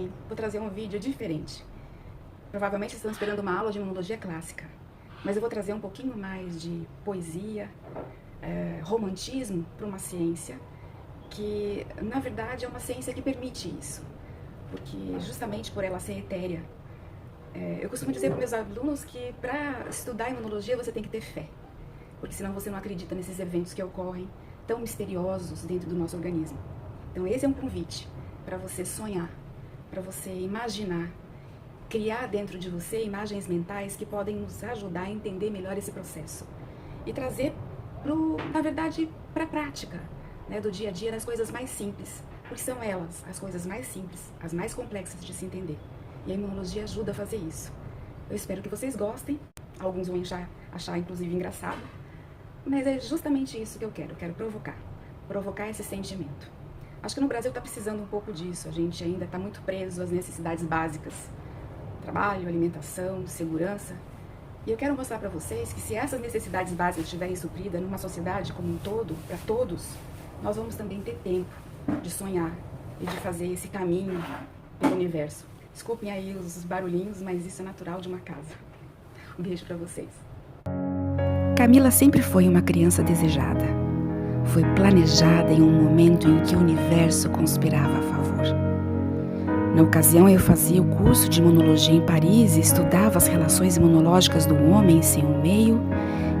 Hoje vou trazer um vídeo diferente. Provavelmente vocês estão esperando uma aula de imunologia clássica, mas eu vou trazer um pouquinho mais de poesia, romantismo para uma ciência que, na verdade, é uma ciência que permite isso, porque justamente por ela ser etérea. Eu costumo dizer para meus alunos que para estudar imunologia você tem que ter fé, porque senão você não acredita nesses eventos que ocorrem tão misteriosos dentro do nosso organismo. Então esse é um convite para você sonhar, para você imaginar, criar dentro de você imagens mentais que podem nos ajudar a entender melhor esse processo e trazer, na verdade, para a prática, né, do dia a dia, das coisas mais simples, porque são elas as coisas mais simples, as mais complexas de se entender. E a imunologia ajuda a fazer isso. Eu espero que vocês gostem, alguns vão achar inclusive engraçado, mas é justamente isso que eu quero provocar esse sentimento. Acho que no Brasil está precisando um pouco disso, a gente ainda está muito preso às necessidades básicas, trabalho, alimentação, segurança, e eu quero mostrar para vocês que se essas necessidades básicas estiverem supridas numa sociedade como um todo, para todos, nós vamos também ter tempo de sonhar e de fazer esse caminho pelo universo. Desculpem aí os barulhinhos, mas isso é natural de uma casa. Um beijo para vocês. Camila sempre foi uma criança desejada. Foi planejada em um momento em que o universo conspirava a favor. Na ocasião, eu fazia o curso de imunologia em Paris e estudava as relações imunológicas do homem sem o meio,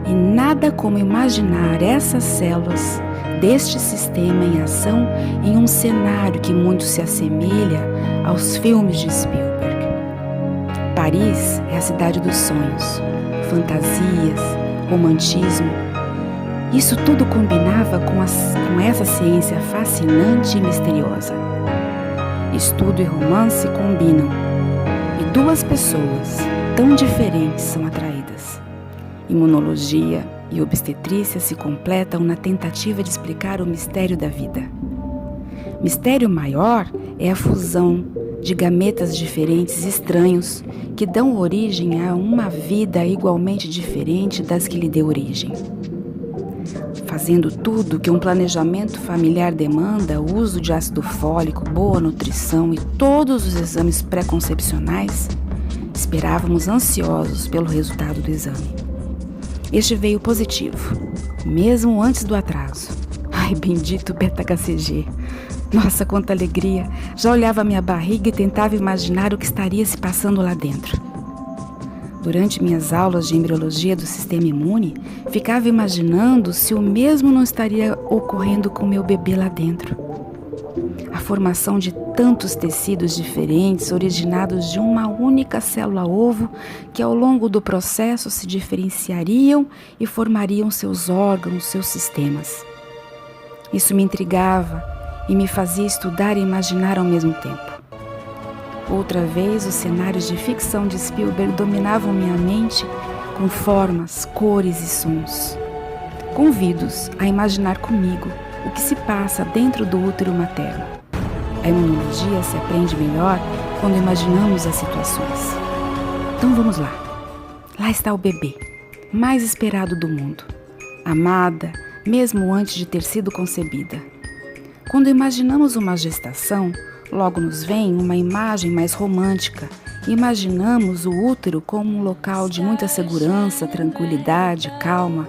e nada como imaginar essas células deste sistema em ação em um cenário que muito se assemelha aos filmes de Spielberg. Paris é a cidade dos sonhos, fantasias, romantismo. Isso tudo combinava com essa ciência fascinante e misteriosa. Estudo e romance combinam, e duas pessoas tão diferentes são atraídas. Imunologia e obstetrícia se completam na tentativa de explicar o mistério da vida. Mistério maior é a fusão de gametas diferentes e estranhos que dão origem a uma vida igualmente diferente das que lhe deu origem. Fazendo tudo que um planejamento familiar demanda, o uso de ácido fólico, boa nutrição e todos os exames pré-concepcionais, esperávamos ansiosos pelo resultado do exame. Este veio positivo, mesmo antes do atraso. Ai, bendito beta-HCG! Nossa, quanta alegria! Já olhava minha barriga e tentava imaginar o que estaria se passando lá dentro. Durante minhas aulas de embriologia do sistema imune, ficava imaginando se o mesmo não estaria ocorrendo com meu bebê lá dentro. A formação de tantos tecidos diferentes, originados de uma única célula-ovo, que ao longo do processo se diferenciariam e formariam seus órgãos, seus sistemas. Isso me intrigava e me fazia estudar e imaginar ao mesmo tempo. Outra vez, os cenários de ficção de Spielberg dominavam minha mente com formas, cores e sons. Convido-os a imaginar comigo o que se passa dentro do útero materno. A imunologia se aprende melhor quando imaginamos as situações. Então vamos lá. Lá está o bebê, mais esperado do mundo, amada mesmo antes de ter sido concebida. Quando imaginamos uma gestação, logo nos vem uma imagem mais romântica. Imaginamos o útero como um local de muita segurança, tranquilidade, calma.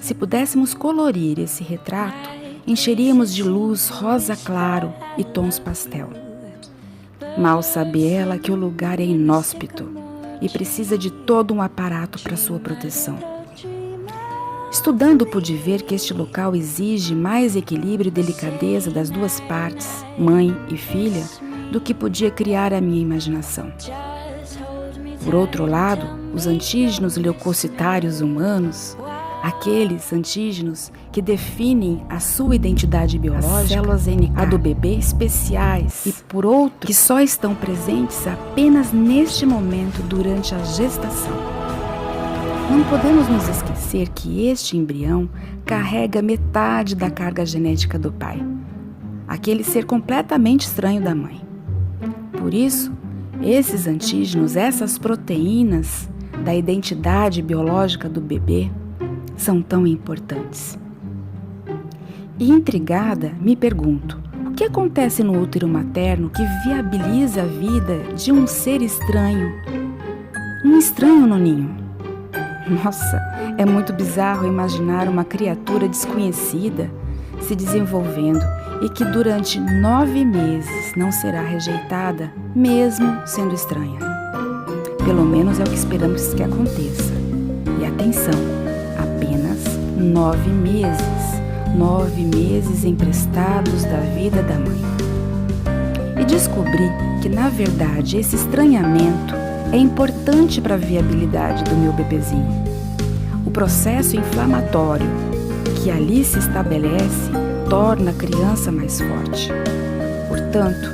Se pudéssemos colorir esse retrato, encheríamos de luz rosa claro e tons pastel. Mal sabe ela que o lugar é inóspito e precisa de todo um aparato para sua proteção. Estudando, pude ver que este local exige mais equilíbrio e delicadeza das duas partes, mãe e filha, do que podia criar a minha imaginação. Por outro lado, os antígenos leucocitários humanos, aqueles antígenos que definem a sua identidade biológica, as células NK, a do bebê, especiais, e por outro, que só estão presentes apenas neste momento durante a gestação. Não podemos nos esquecer que este embrião carrega metade da carga genética do pai, aquele ser completamente estranho da mãe. Por isso, esses antígenos, essas proteínas da identidade biológica do bebê, são tão importantes. E intrigada, me pergunto, o que acontece no útero materno que viabiliza a vida de um ser estranho? Um estranho no ninho. Nossa, é muito bizarro imaginar uma criatura desconhecida se desenvolvendo e que durante 9 meses não será rejeitada, mesmo sendo estranha. Pelo menos é o que esperamos que aconteça. E atenção, apenas 9 meses. 9 meses emprestados da vida da mãe. E descobri que, na verdade, esse estranhamento é importante para a viabilidade do meu bebezinho. O processo inflamatório que ali se estabelece torna a criança mais forte. Portanto,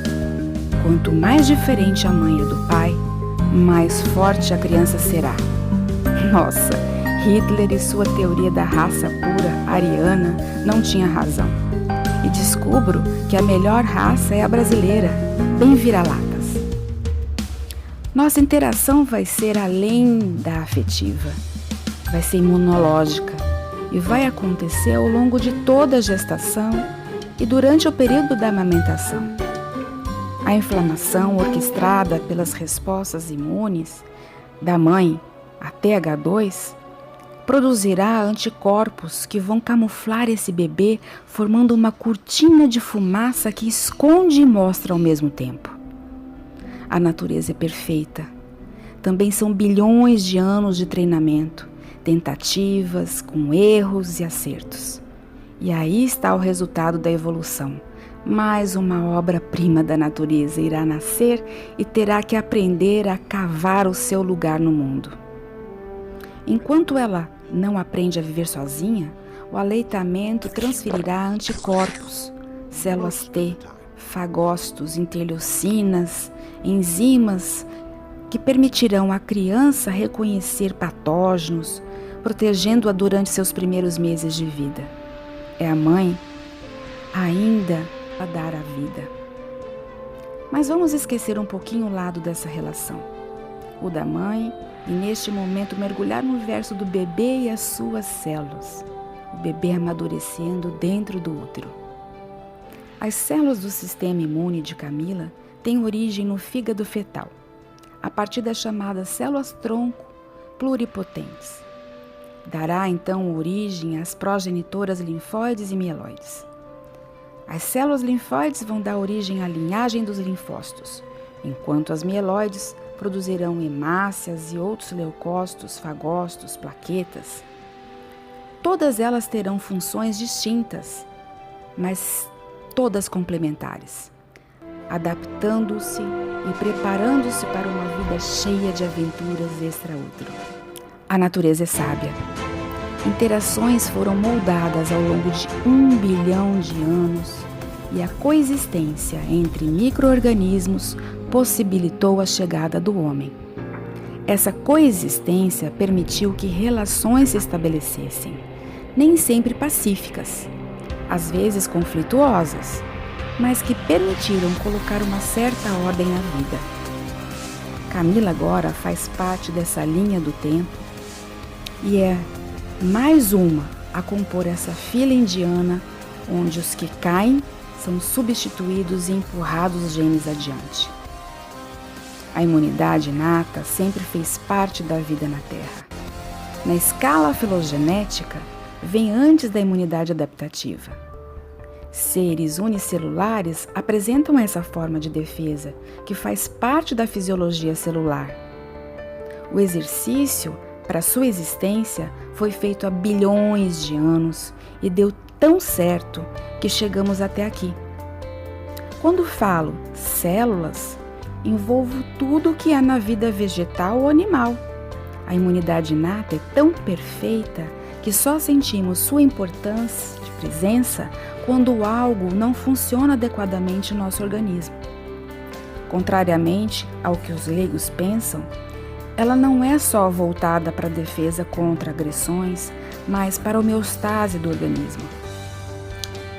quanto mais diferente a mãe é do pai, mais forte a criança será. Nossa, Hitler e sua teoria da raça pura ariana não tinha razão. E descubro que a melhor raça é a brasileira, bem vira-latas. Nossa interação vai ser além da afetiva, vai ser imunológica e vai acontecer ao longo de toda a gestação e durante o período da amamentação. A inflamação orquestrada pelas respostas imunes da mãe, a TH2, produzirá anticorpos que vão camuflar esse bebê, formando uma cortina de fumaça que esconde e mostra ao mesmo tempo. A natureza é perfeita. Também são bilhões de anos de treinamento, tentativas com erros e acertos. E aí está o resultado da evolução. Mais uma obra-prima da natureza irá nascer e terá que aprender a cavar o seu lugar no mundo. Enquanto ela não aprende a viver sozinha, o aleitamento transferirá anticorpos, células T, fagócitos, interleucinas, enzimas que permitirão à criança reconhecer patógenos, protegendo-a durante seus primeiros meses de vida. É a mãe ainda a dar a vida. Mas vamos esquecer um pouquinho o lado dessa relação, o da mãe, e neste momento mergulhar no universo do bebê e as suas células, o bebê amadurecendo dentro do útero. As células do sistema imune de Camila têm origem no fígado fetal, a partir das chamadas células-tronco pluripotentes. Dará então origem às progenitoras linfóides e mieloides. As células linfóides vão dar origem à linhagem dos linfócitos, enquanto as mieloides produzirão hemácias e outros leucócitos, fagócitos, plaquetas. Todas elas terão funções distintas, mas todas complementares, adaptando-se e preparando-se para uma vida cheia de aventuras extraútero. A natureza é sábia. Interações foram moldadas ao longo de 1 bilhão de anos e a coexistência entre micro-organismos possibilitou a chegada do homem. Essa coexistência permitiu que relações se estabelecessem, nem sempre pacíficas, às vezes conflituosas, mas que permitiram colocar uma certa ordem na vida. Camila agora faz parte dessa linha do tempo e é mais uma a compor essa fila indiana onde os que caem são substituídos e empurrados os genes adiante. A imunidade inata sempre fez parte da vida na Terra. Na escala filogenética, vem antes da imunidade adaptativa. Seres unicelulares apresentam essa forma de defesa, que faz parte da fisiologia celular. O exercício para sua existência foi feito há bilhões de anos e deu tão certo que chegamos até aqui. Quando falo células, envolvo tudo o que há na vida vegetal ou animal. A imunidade inata é tão perfeita que só sentimos sua importância de presença quando algo não funciona adequadamente no nosso organismo. Contrariamente ao que os leigos pensam, ela não é só voltada para a defesa contra agressões, mas para a homeostase do organismo.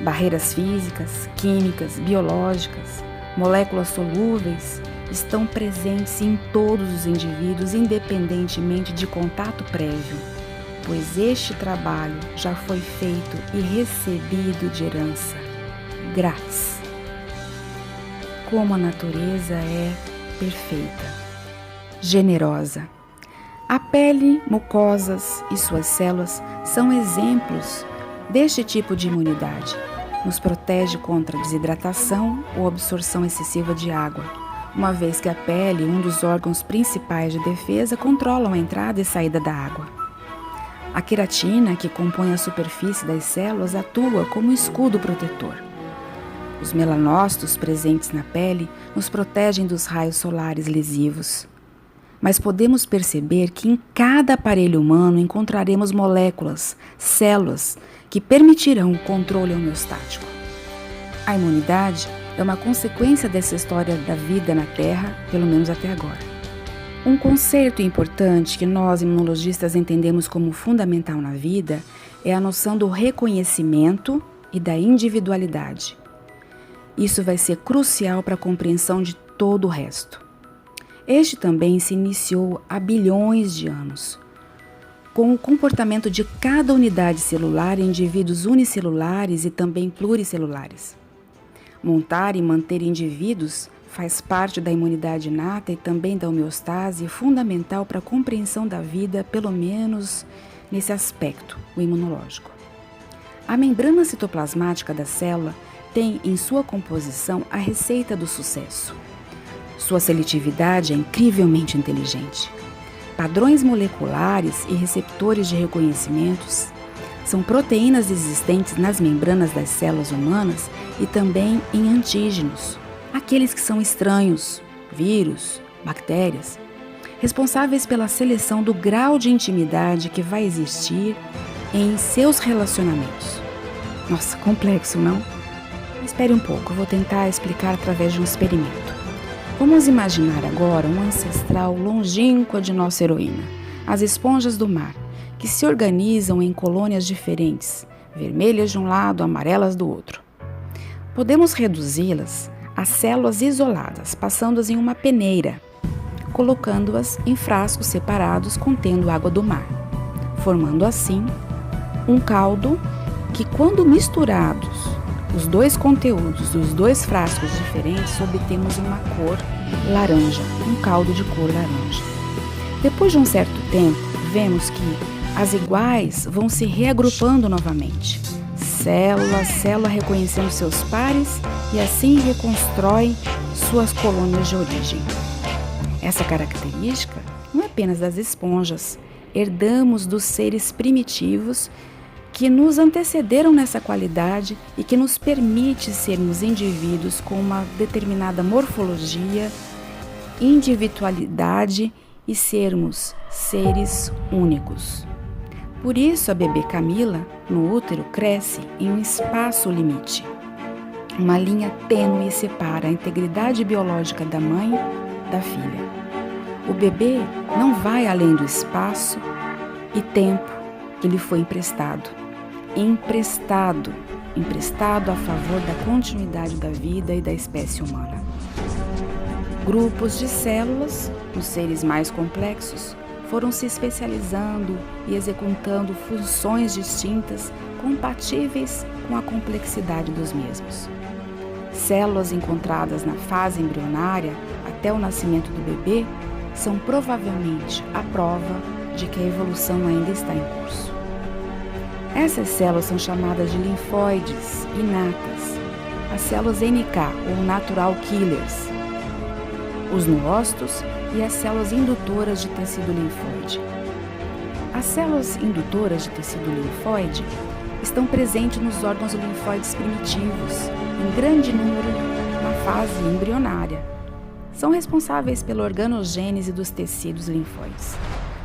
Barreiras físicas, químicas, biológicas, moléculas solúveis estão presentes em todos os indivíduos, independentemente de contato prévio, pois este trabalho já foi feito e recebido de herança, grátis. como a natureza é perfeita, generosa. A pele, mucosas e suas células são exemplos deste tipo de imunidade. Nos protege contra desidratação ou absorção excessiva de água, uma vez que a pele, um dos órgãos principais de defesa, controlam a entrada e saída da água. A queratina, que compõe a superfície das células, atua como um escudo protetor. Os melanócitos presentes na pele nos protegem dos raios solares lesivos. Mas podemos perceber que em cada aparelho humano encontraremos moléculas, células, que permitirão o controle homeostático. A imunidade é uma consequência dessa história da vida na Terra, pelo menos até agora. Um conceito importante que nós, imunologistas, entendemos como fundamental na vida é a noção do reconhecimento e da individualidade. Isso vai ser crucial para a compreensão de todo o resto. Este também se iniciou há bilhões de anos, com o comportamento de cada unidade celular em indivíduos unicelulares e também pluricelulares. Montar e manter indivíduos faz parte da imunidade inata e também da homeostase, fundamental para a compreensão da vida, pelo menos nesse aspecto, o imunológico. A membrana citoplasmática da célula tem em sua composição a receita do sucesso. Sua seletividade é incrivelmente inteligente. Padrões moleculares e receptores de reconhecimentos são proteínas existentes nas membranas das células humanas e também em antígenos, aqueles que são estranhos, vírus, bactérias, responsáveis pela seleção do grau de intimidade que vai existir em seus relacionamentos. Nossa, complexo, não? Espere um pouco, eu vou tentar explicar através de um experimento. Vamos imaginar agora um ancestral longínquo de nossa heroína, as esponjas do mar, que se organizam em colônias diferentes, vermelhas de um lado, amarelas do outro. Podemos reduzi-las a células isoladas, passando-as em uma peneira, colocando-as em frascos separados contendo água do mar, formando assim um caldo que, quando misturados os dois conteúdos dos dois frascos diferentes, obtemos uma cor laranja, um caldo de cor laranja. Depois de um certo tempo, vemos que as iguais vão se reagrupando novamente, célula a célula reconhecendo seus pares e assim reconstrói suas colônias de origem. Essa característica não é apenas das esponjas, herdamos dos seres primitivos que nos antecederam nessa qualidade e que nos permite sermos indivíduos com uma determinada morfologia, individualidade e sermos seres únicos. Por isso, a bebê Camila, no útero, cresce em um espaço limite. Uma linha tênue separa a integridade biológica da mãe da filha. O bebê não vai além do espaço e tempo que lhe foi emprestado a favor da continuidade da vida e da espécie humana. Grupos de células, nos seres mais complexos, foram se especializando e executando funções distintas compatíveis com a complexidade dos mesmos. Células encontradas na fase embrionária até o nascimento do bebê são provavelmente a prova de que a evolução ainda está em curso. Essas células são chamadas de linfóides inatas, as células NK ou natural killers, os noócitos e as células indutoras de tecido linfóide. As células indutoras de tecido linfóide estão presentes nos órgãos linfóides primitivos, em grande número na fase embrionária. São responsáveis pela organogênese dos tecidos linfóides.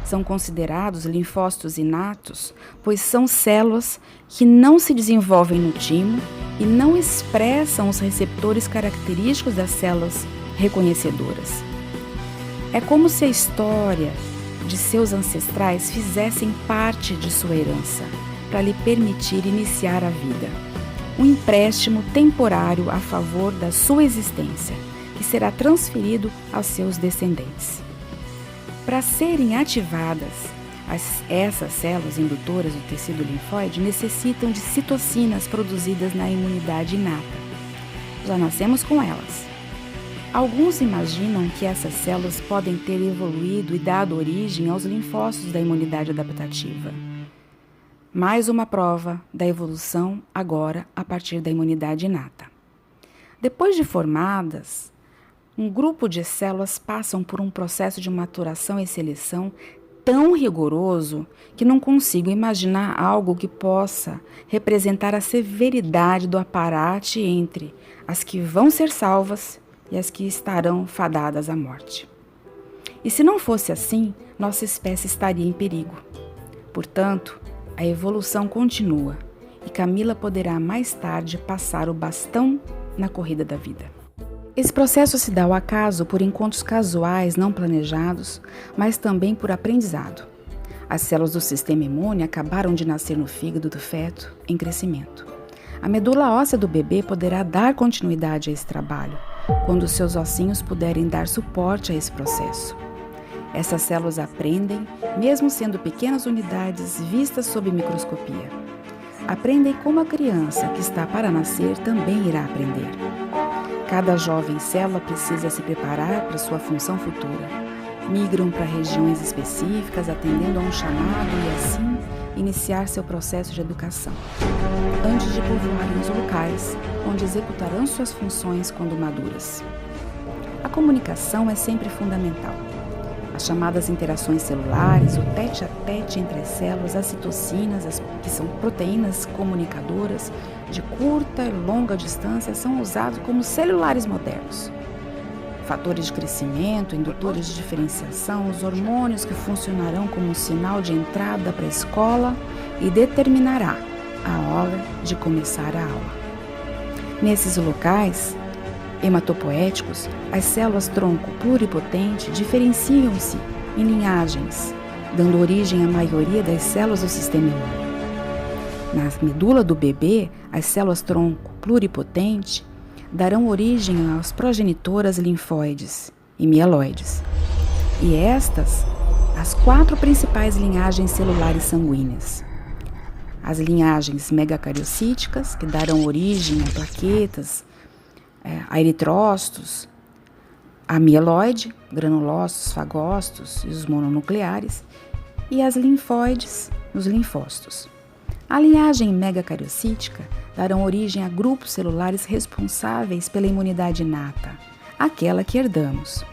São considerados linfócitos inatos, pois são células que não se desenvolvem no timo e não expressam os receptores característicos das células reconhecedoras. É como se a história de seus ancestrais fizessem parte de sua herança, para lhe permitir iniciar a vida. Um empréstimo temporário a favor da sua existência, que será transferido aos seus descendentes. Para serem ativadas, essas células indutoras do tecido linfóide necessitam de citocinas produzidas na imunidade inata. Já nascemos com elas. Alguns imaginam que essas células podem ter evoluído e dado origem aos linfócitos da imunidade adaptativa. Mais uma prova da evolução agora a partir da imunidade inata. Depois de formadas, um grupo de células passam por um processo de maturação e seleção tão rigoroso que não consigo imaginar algo que possa representar a severidade do aparato entre as que vão ser salvas e as que estarão fadadas à morte. E se não fosse assim, nossa espécie estaria em perigo. Portanto, a evolução continua e Camila poderá mais tarde passar o bastão na corrida da vida. Esse processo se dá ao acaso por encontros casuais não planejados, mas também por aprendizado. As células do sistema imune acabaram de nascer no fígado do feto em crescimento. A medula óssea do bebê poderá dar continuidade a esse trabalho, quando seus ossinhos puderem dar suporte a esse processo. Essas células aprendem, mesmo sendo pequenas unidades vistas sob microscopia. Aprendem como a criança que está para nascer também irá aprender. Cada jovem célula precisa se preparar para sua função futura. Migram para regiões específicas, atendendo a um chamado e, assim, iniciar seu processo de educação, antes de povoarem os locais onde executarão suas funções quando maduras. A comunicação é sempre fundamental. As chamadas interações celulares, o tete-a-tete entre as células, as citocinas, que são proteínas comunicadoras de curta e longa distância, são usados como celulares modernos. Fatores de crescimento, indutores de diferenciação, os hormônios que funcionarão como um sinal de entrada para a escola e determinará a hora de começar a aula. Nesses locais hematopoéticos, as células tronco pluripotente diferenciam-se em linhagens, dando origem à maioria das células do sistema imune. Na medula do bebê, as células tronco pluripotente darão origem às progenitoras linfóides e mieloides. E estas, as 4 principais linhagens celulares sanguíneas. As linhagens megacariocíticas, que darão origem a plaquetas, a eritrócitos, a mieloide, granulócitos, fagócitos e os mononucleares, e as linfóides, os linfócitos. A linhagem megacariocítica darão origem a grupos celulares responsáveis pela imunidade inata, aquela que herdamos.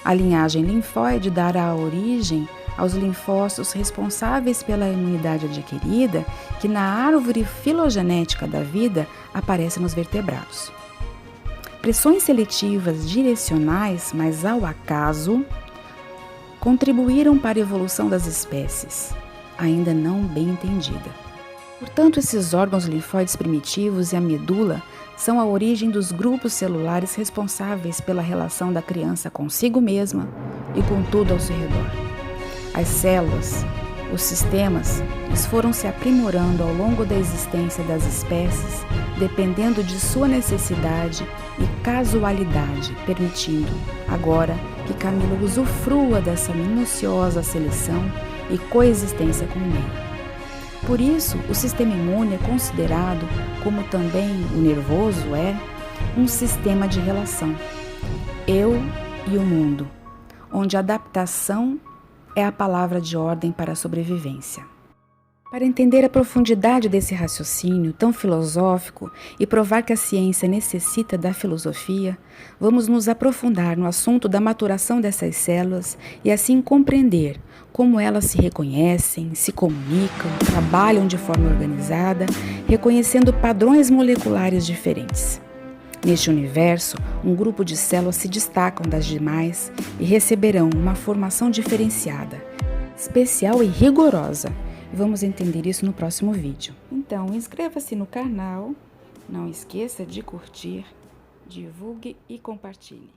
A linhagem linfóide dará origem aos linfócitos responsáveis pela imunidade adquirida, que na árvore filogenética da vida aparece nos vertebrados. Pressões seletivas direcionais, mas ao acaso, contribuíram para a evolução das espécies, ainda não bem entendida. Portanto, esses órgãos linfóides primitivos e a medula são a origem dos grupos celulares responsáveis pela relação da criança consigo mesma e com tudo ao seu redor. As células, os sistemas, eles foram se aprimorando ao longo da existência das espécies, dependendo de sua necessidade e casualidade, permitindo, agora, que Camila usufrua dessa minuciosa seleção e coexistência com o meio. Por isso, o sistema imune é considerado, como também o nervoso um sistema de relação. Eu e o mundo, onde a adaptação é a palavra de ordem para a sobrevivência. Para entender a profundidade desse raciocínio tão filosófico e provar que a ciência necessita da filosofia, vamos nos aprofundar no assunto da maturação dessas células e assim compreender como elas se reconhecem, se comunicam, trabalham de forma organizada, reconhecendo padrões moleculares diferentes. Neste universo, um grupo de células se destacam das demais e receberão uma formação diferenciada, especial e rigorosa. Vamos entender isso no próximo vídeo. Então, inscreva-se no canal, não esqueça de curtir, divulgue e compartilhe.